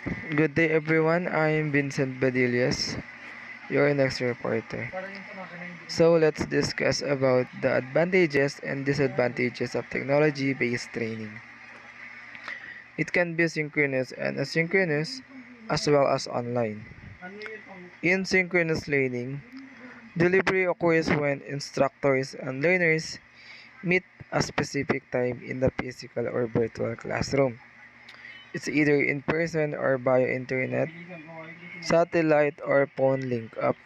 Good day everyone, I'm Vincent Badillas, your next reporter. So let's discuss about the advantages and disadvantages of technology-based training. It can be synchronous and asynchronous as well as online. In synchronous learning, delivery occurs when instructors and learners meet a specific time in the physical or virtual classroom. It's either in person or via internet, satellite, or phone link up.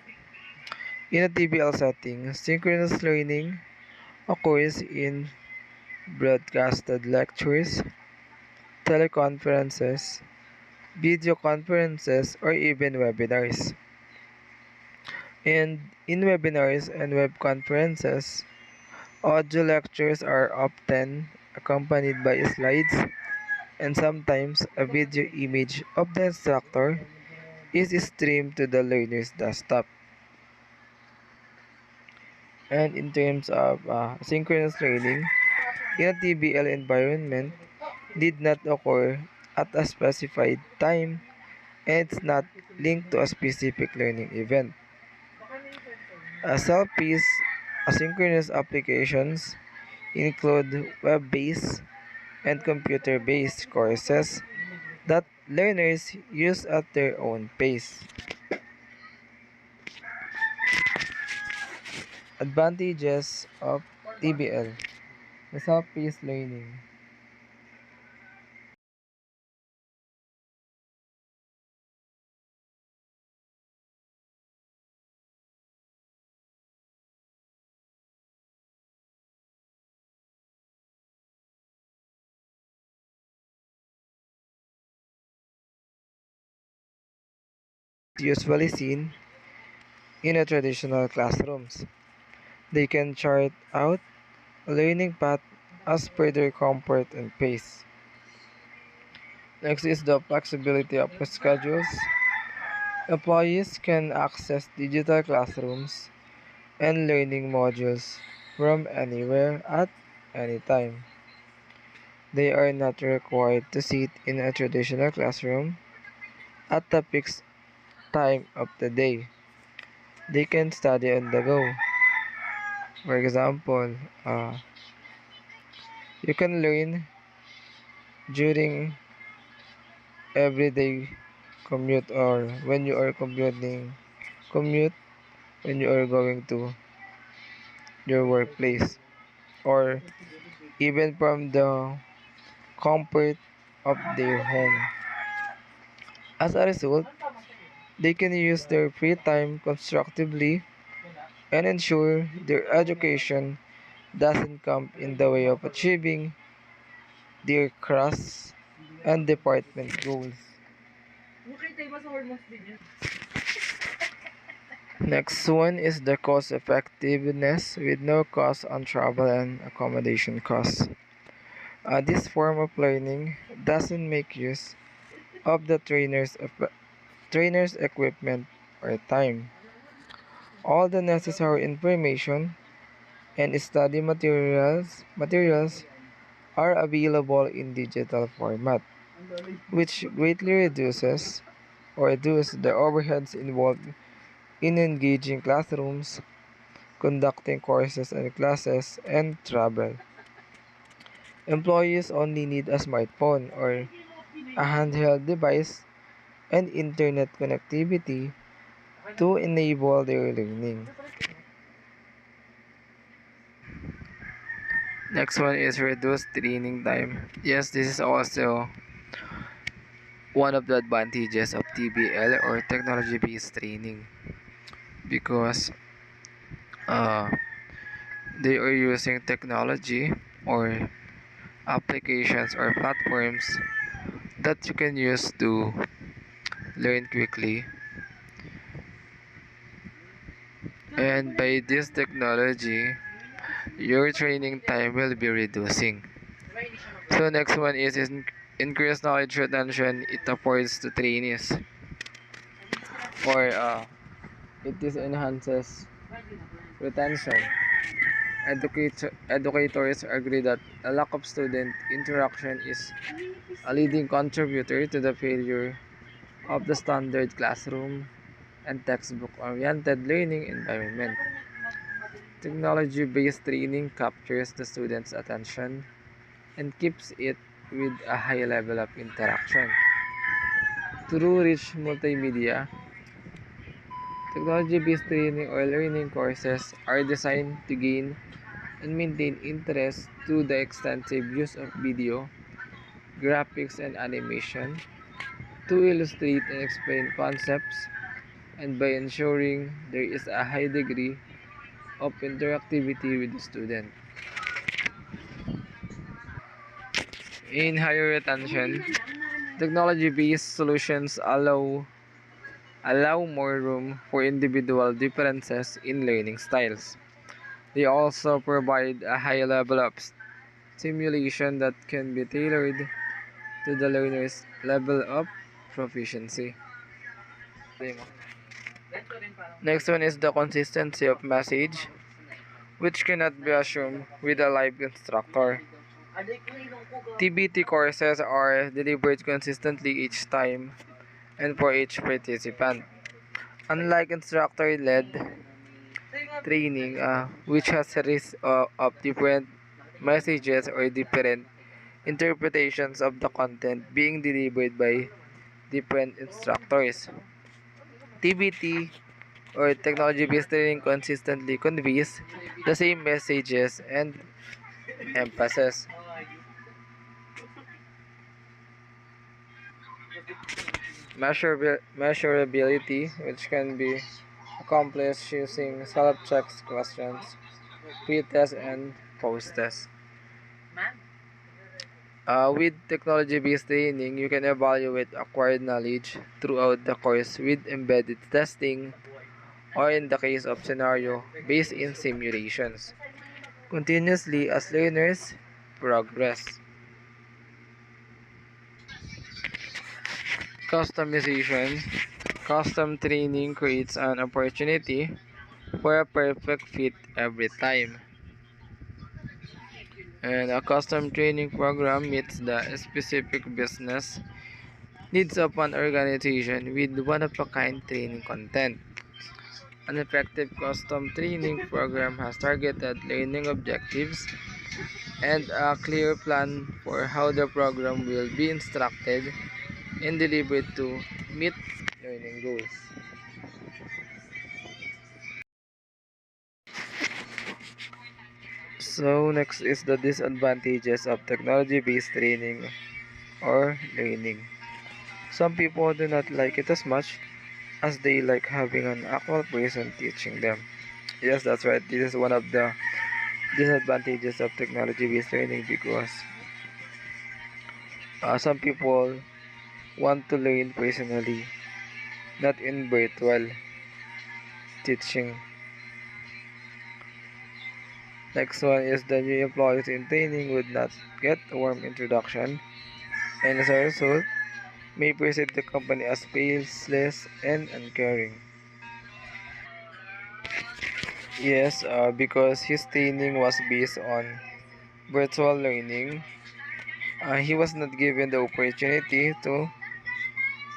In a TBL setting, synchronous learning occurs in broadcasted lectures, teleconferences, video conferences, or even webinars. And in webinars and web conferences, audio lectures are often accompanied by slides, and sometimes a video image of the instructor is streamed to the learner's desktop. And in terms of synchronous learning, in a TBL environment, did not occur at a specified time and it's not linked to a specific learning event. Self-paced asynchronous applications include web-based and computer-based courses that learners use at their own pace. Advantages of TBL, the self-paced learning. Usually seen in a traditional classrooms. They can chart out a learning path as per their comfort and pace. Next is the flexibility of schedules. Employees can access digital classrooms and learning modules from anywhere at any time. They are not required to sit in a traditional classroom at the fixed time of the day. They can study on the go. For example, you can learn during everyday commute or when you are commute when you are going to your workplace or even from the comfort of their home. As a result, they can use their free time constructively and ensure their education doesn't come in the way of achieving their class and department goals. Next one is the cost effectiveness with no cost on travel and accommodation costs. This form of learning doesn't make use of the trainer's equipment or time. All the necessary information and study materials are available in digital format, which greatly reduce the overheads involved in engaging classrooms, conducting courses and classes, and travel. Employees only need a smartphone or a handheld device and internet connectivity to enable their learning. Next one is reduced training time. Yes, this is also one of the advantages of TBL or technology based training because uh, they are using technology or applications or platforms that you can use to learn quickly, and by this technology your training time will be reducing. So next one is increased knowledge retention. It affords to trainees or it is enhances retention. Educators agree that a lack of student interaction is a leading contributor to the failure of the standard classroom and textbook-oriented learning environment. Technology-based training captures the student's attention and keeps it with a high level of interaction. Through rich multimedia, technology-based training or learning courses are designed to gain and maintain interest through the extensive use of video, graphics, and animation to illustrate and explain concepts, and by ensuring there is a high degree of interactivity with the student. In higher retention, technology-based solutions allow more room for individual differences in learning styles. They also provide a high level of stimulation that can be tailored to the learner's level of proficiency. Next one is the consistency of message, which cannot be assumed with a live instructor. TBT courses are delivered consistently each time and for each participant. Unlike instructor-led training, which has a risk of different messages or different interpretations of the content being delivered by different instructors. TBT or technology-based training consistently conveys the same messages and emphasis. Measurability, which can be accomplished using self-check questions, pre-test, and post-test. With technology-based training, you can evaluate acquired knowledge throughout the course with embedded testing or in the case of scenario based in simulations, continuously as learners progress. Customization. Custom training creates an opportunity for a perfect fit every time. And a custom training program meets the specific business needs of an organization with one-of-a-kind training content. An effective custom training program has targeted learning objectives and a clear plan for how the program will be instructed and delivered to meet learning goals. So next is the disadvantages of technology-based training or learning. Some people do not like it as much as they like having an actual person teaching them. Yes, that's right. This is one of the disadvantages of technology-based learning because some people want to learn personally, not in virtual teaching. Next one is the new employees in training would not get a warm introduction and as a result may perceive the company as faceless and uncaring. Yes, because his training was based on virtual learning, he was not given the opportunity to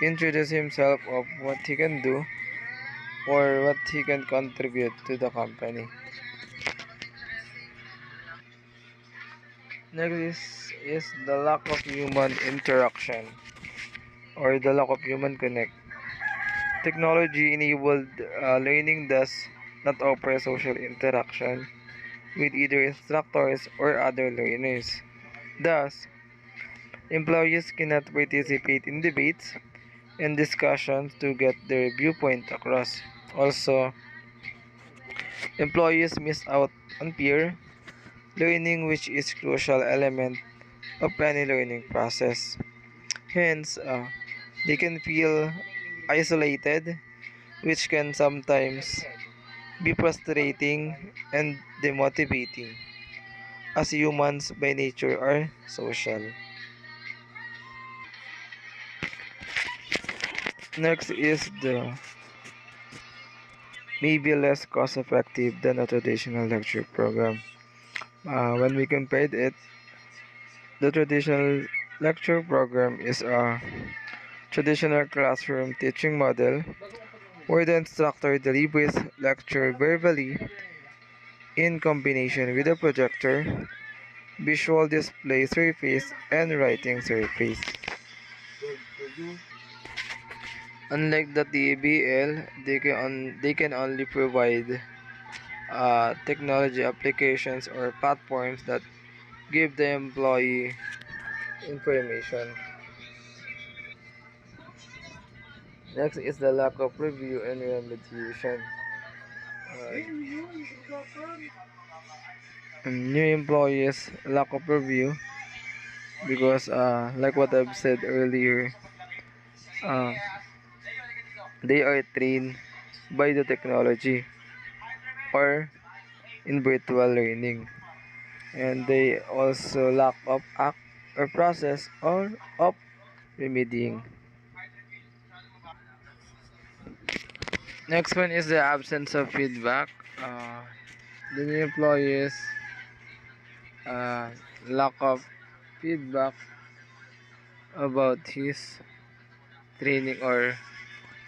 introduce himself of what he can do or what he can contribute to the company. Next is the lack of human interaction or the lack of human connect. Technology enabled learning does not offer social interaction with either instructors or other learners. Thus, employees cannot participate in debates and discussions to get their viewpoint across. Also, employees miss out on peer learning, which is crucial element of any learning process. Hence, they can feel isolated, which can sometimes be frustrating and demotivating, as humans by nature are social. Next is the maybe less cost effective than a traditional lecture program. When we compared it, the traditional lecture program is traditional classroom teaching model, where the instructor delivers lecture verbally in combination with a projector, visual display surface, and writing surface. Unlike the TBL, they can only provide technology applications or platforms that give the employee information. Next is the lack of review and remediation. New employees lack of review because, like what I've said earlier, uh, they are trained by the technology or in virtual learning, and they also lack of act or process or of remedying. Next one is the absence of feedback. Uh, the new employees uh, lack of feedback about his training or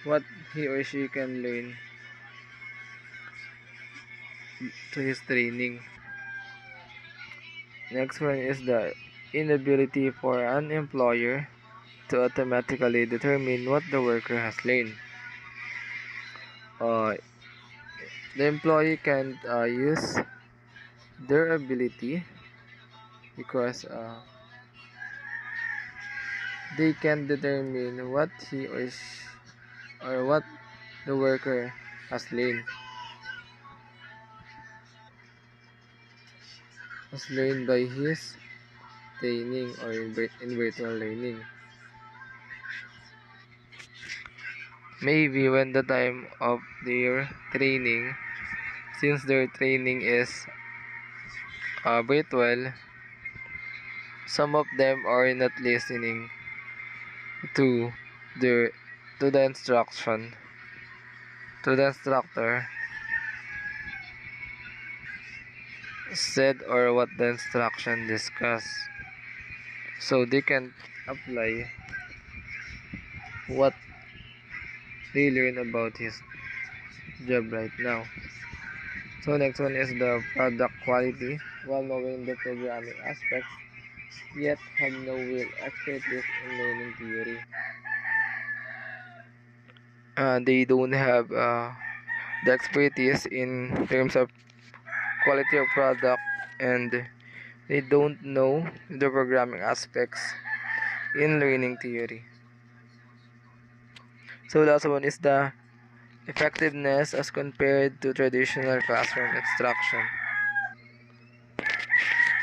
what he or she can learn to his training. Next one is the inability for an employer to automatically determine what the worker has learned. Uh, the employee can't use their ability because they can determine what he or she, or what the worker has learned by his training or in virtual learning. Maybe when the time of their training, since their training is virtual, some of them are not listening to the to the instruction to the instructor said or what the instruction discussed, so they can apply what they learn about his job right now. So next one is the product quality. While knowing the programming aspects, yet have no real expertise in learning theory. They don't have the expertise in terms of quality of product, and they don't know the programming aspects in learning theory. So last one is the effectiveness as compared to traditional classroom instruction.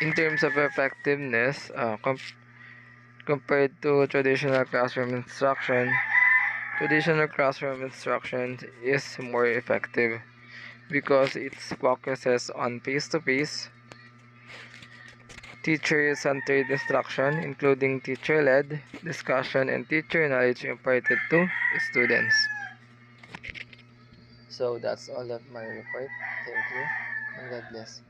In terms of effectiveness, compared to traditional classroom instruction is more effective because it focuses on face-to-face, teacher-centered instruction, including teacher-led discussion and teacher knowledge imparted to students. So that's all of my report. Thank you and God bless.